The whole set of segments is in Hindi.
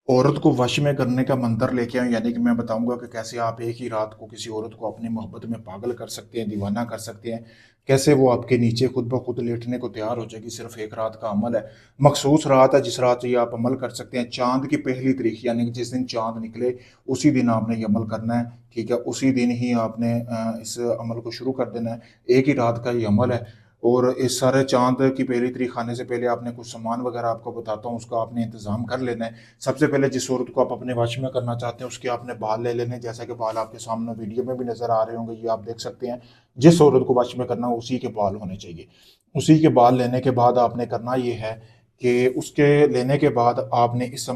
औरत को वश में करने का मंत्र लेके आऊँ, यानी कि मैं बताऊँगा कि कैसे आप एक ही रात को किसी औरत को अपनी मोहब्बत में पागल कर सकते हैं, दीवाना कर सकते हैं। कैसे वो आपके नीचे खुद ब खुद लेटने को तैयार हो जाएगी, सिर्फ़ एक रात का अमल है। मख़सूस रात है जिस रात ये आप अमल कर सकते हैं। चाँद की पहली तारीख यानी कि जिस दिन चाँद निकले उसी दिन आपने ये अमल करना है, ठीक है? उसी दिन ही आपने इस अमल को शुरू कर देना है। एक ही रात का ये अमल है। और इस सारे चाँद की पहली तारीख आने से पहले आपने कुछ सामान वग़ैरह आपको बताता हूँ, उसका आपने इंतज़ाम कर लेना है। सबसे पहले जिस औरत को आप अपने वश में करना चाहते हैं उसके आपने बाल ले लेने हैं। जैसा कि बाल आपके सामने वीडियो में भी नज़र आ रहे होंगे, ये आप देख सकते हैं। जिस औरत को वश में करना हो उसी के बाल होने चाहिए। उसी के बाल लेने के बाद आपने करना ये है कि उसके लेने के बाद आपने इस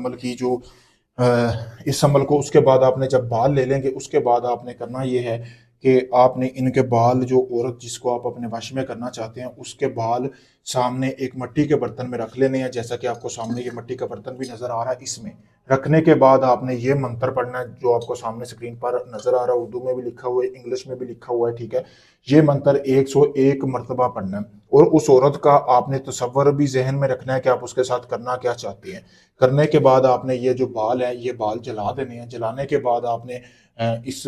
अमल को उसके बाद आपने जब बाल ले लेंगे उसके बाद आपने करना ये है कि आपने इनके बाल, जो औरत जिसको आप अपने वश में करना चाहते हैं उसके बाल सामने एक मिट्टी के बर्तन में रख लेने हैं। जैसा कि आपको सामने ये मिट्टी का बर्तन भी नजर आ रहा है, इसमें रखने के बाद आपने ये मंत्र पढ़ना है जो आपको सामने स्क्रीन पर नजर आ रहा है। उर्दू में भी लिखा हुआ है, इंग्लिश में भी लिखा हुआ है, ठीक है? ये मंत्र 101 मरतबा पढ़ना है। और उस औरत का आपने तसव्वुर भी जहन में रखना है कि आप उसके साथ करना क्या चाहते हैं। करने के बाद आपने ये जो बाल है ये बाल जला देने हैं। जलाने के बाद आपने इस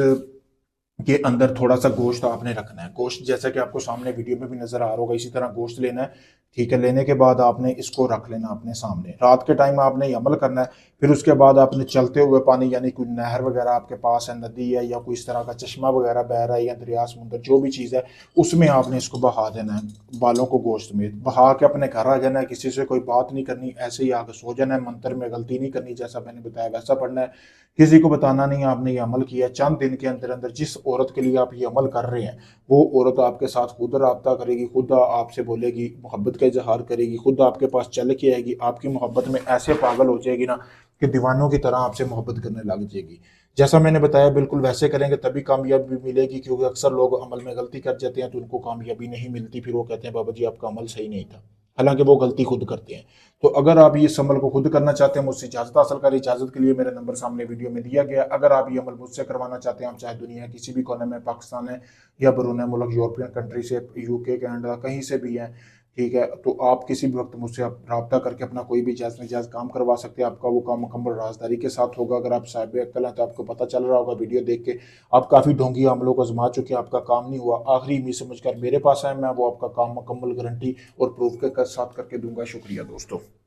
के अंदर थोड़ा सा गोश्त आपने रखना है। गोश्त जैसा कि आपको सामने वीडियो में भी नजर आ रहा होगा, इसी तरह गोश्त लेना है, ठीक है? लेने के बाद आपने इसको रख लेना अपने सामने। रात के टाइम आपने ये अमल करना है। फिर उसके बाद आपने चलते हुए पानी, यानी कोई नहर वगैरह आपके पास है, नदी है या कोई इस तरह का चश्मा वगैरह बह रहा है या दरिया समुंदर जो भी चीज़ है, उसमें आपने इसको बहा देना है। बालों को गोश्त में बहा के अपने घर आ जाना है। किसी से कोई बात नहीं करनी, ऐसे ही आगे सो जाना है। मंत्र में गलती नहीं करनी, जैसा मैंने बताया वैसा पढ़ना है। किसी को बताना नहीं आपने ये अमल किया। चंद दिन के अंदर अंदर जिस औरत के लिए आप ये अमल कर रहे हैं वो औरत आपके साथ खुद राब्ता करेगी, खुद आपसे बोलेगी, मोहब्बत का इजहार करेगी, खुद आपके पास चल के आएगी, आपकी मोहब्बत में ऐसे पागल हो जाएगी ना कि दीवानों की तरह आपसे मोहब्बत करने लग जाएगी। जैसा मैंने बताया बिल्कुल वैसे करेंगे तभी कामयाबी मिलेगी, क्योंकि अक्सर लोग अमल में गलती कर जाते हैं तो उनको कामयाबी नहीं मिलती। फिर वो कहते हैं बाबा जी आपका अमल सही नहीं था, हालांकि वो गलती खुद करते हैं। तो अगर आप ये अमल को खुद करना चाहते हैं, मुझसे इजाजत हासिल करें। इजाजत के लिए मेरा नंबर सामने वीडियो में दिया गया। अगर आप ये अमल मुझसे करवाना चाहते हैं, आप चाहे दुनिया किसी भी कोने में, पाकिस्तान है या बैरून मुल्क, यूरोपियन कंट्री से, यूके, कनाडा, कहीं से भी हैं, ठीक है? तो आप किसी भी वक्त मुझसे आप रब्ता करके अपना कोई भी जायज़ नाजायज़ काम करवा सकते हैं। आपका वो काम मुकम्मल राजदारी के साथ होगा। अगर आप साहिब अक्ल हैं तो आपको पता चल रहा होगा वीडियो देख के, आप काफ़ी ढोंगी अमलों को आजमा चुके हैं, आपका काम नहीं हुआ। आखिरी उम्मीद समझकर मेरे पास आए, मैं वो आपका काम मुकम्मल गारंटी और प्रूफ के साथ करके दूंगा। शुक्रिया दोस्तों।